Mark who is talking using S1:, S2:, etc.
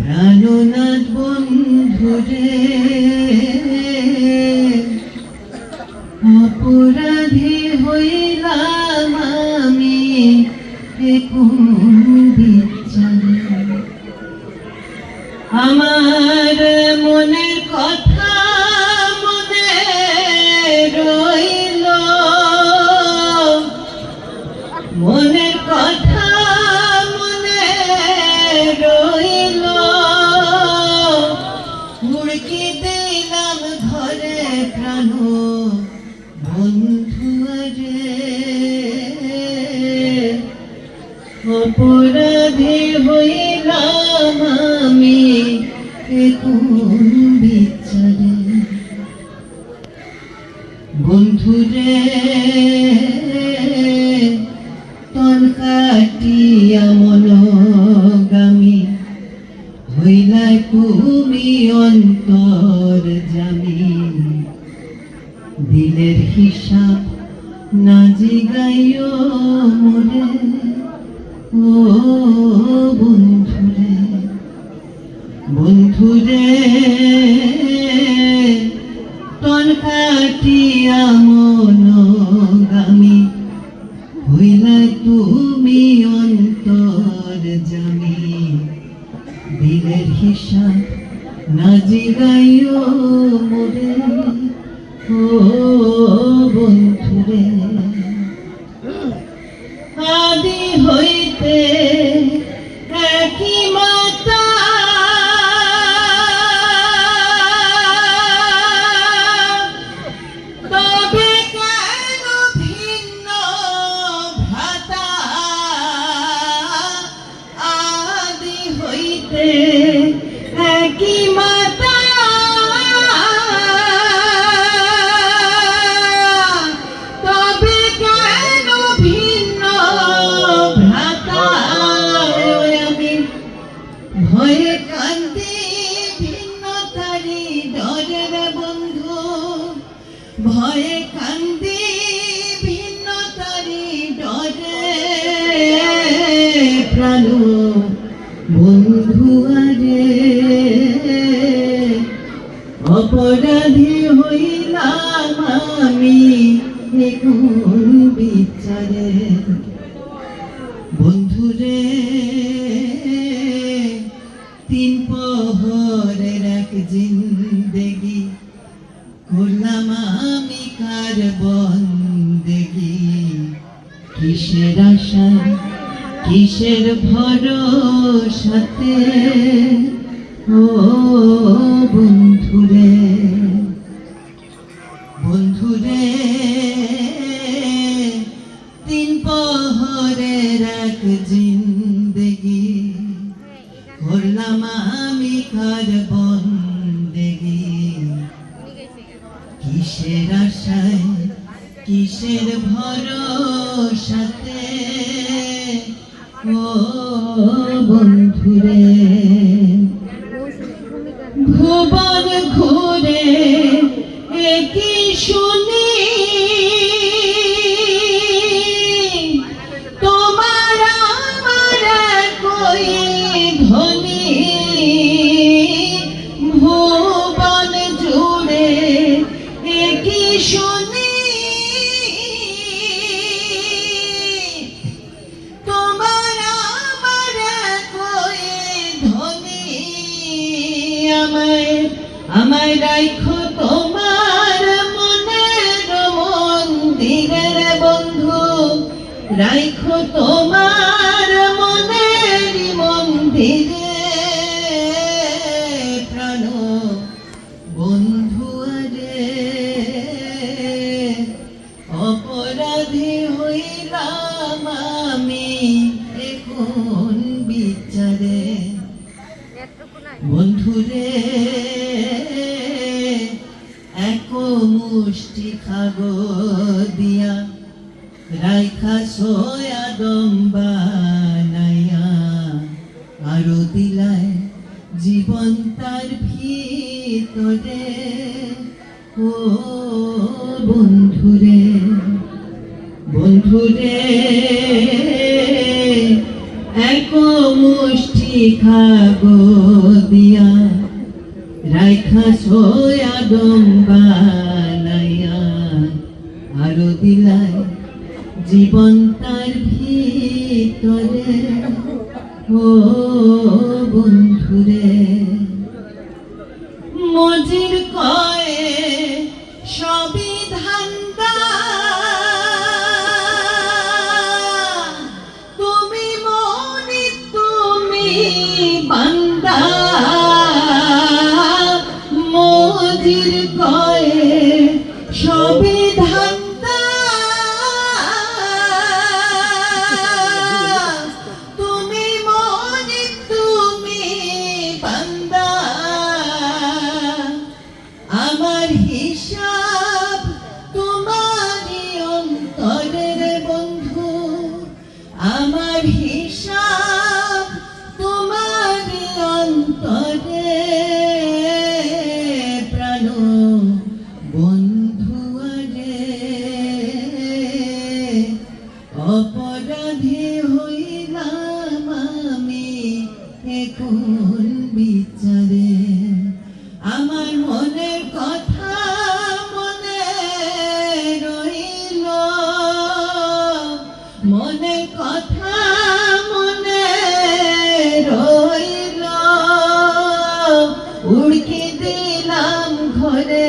S1: প্রাণনাথ বন্ধুরে অপরাধী হইলাম আমি কোন বিচারে আমার মনের কথা মনে রইল মনের কথা মনে রইল মুড়কি দিলাম ঘরে প্রাণ বন্ধু রে অপরাধী হইলাম আমি কোন বিচারে বন্ধুরে তন কাটিয়া মনোগামী হইলাই তুমি অন্তর জামি দিলের হিসাব না জিগাইও মোরে ও বন্ধুরে বন্ধুরে তন কাটিয়া মনোগামী হইলা তুমি অন্তর জামি দিলের হিসাব না জিগাইও মোরে ও বন্ধুরে আদি হইতে একই মাতা তবে কেন ভিন্ন ভ্রাতা আদি হইতে একই মাতা তবে কেন ভিন্ন ভ্রাতা আমি ভয়ে কান্দি ভিন্নতারি ডরের বন্ধু ভয়ে কান্দি ভিন্নতারি ডরে প্রাণ বন্ধু আরে অপরাধী হইলাম আমি কোন বিচারে বন্ধুরে তিন প্রহরের এক জিন্দেগি করলাম আমি কার বন্দেগি কিসের আশায় কিসের ভরসাতে ও বন্ধুরে বন্ধুরে তিন প্রহরের এক জিন্দেগি করলাম আমি কার বন্দেগি কিসের আশায় কিসের ভরসাতে ও বন্ধুরে ভুবন ঘুরে একই শুনি তোমার আমার কই ধনী ভুবন জুড়ে একই শুনি তোমার আমার কই ধনী আমায় রাখো তোমার মনের মন্দিরের বন্ধু রাখো তোমার মনের মন্দিরে প্রাণ বন্ধু আরে অপরাধী হইলাম আমি কোন বিচারে বন্ধুরে এক মুষ্টি খাগো দিয়া রাইখা সোয়া দম্বানাইয়া আরো দিলায় জীবন তার ভিতরে ও বন্ধুরে বন্ধুরে এক মুষ্টি খাগো দিয়া রাইখা সোয়া বানাইয়া আরো দিলাই জীবন তার ভিতরে ও বন্ধুরে মজির কয়ে সবই ধান্দা তুমি মনি তুমি বান্দা মজির কয়ে সবই ধান্দা তুমি মনি তুমি বান্দা আমার হিসাব তোমারই অন্তরের বন্ধু আমার হিসাব তোমারই অন্তরে প্রাণ বন্ধু আরে অপরাধী হইলাম আমি এখন বিচারে আমার মনের কথা মনে রইল মনের কথা মনে রইল উড়কি দিলাম ঘরে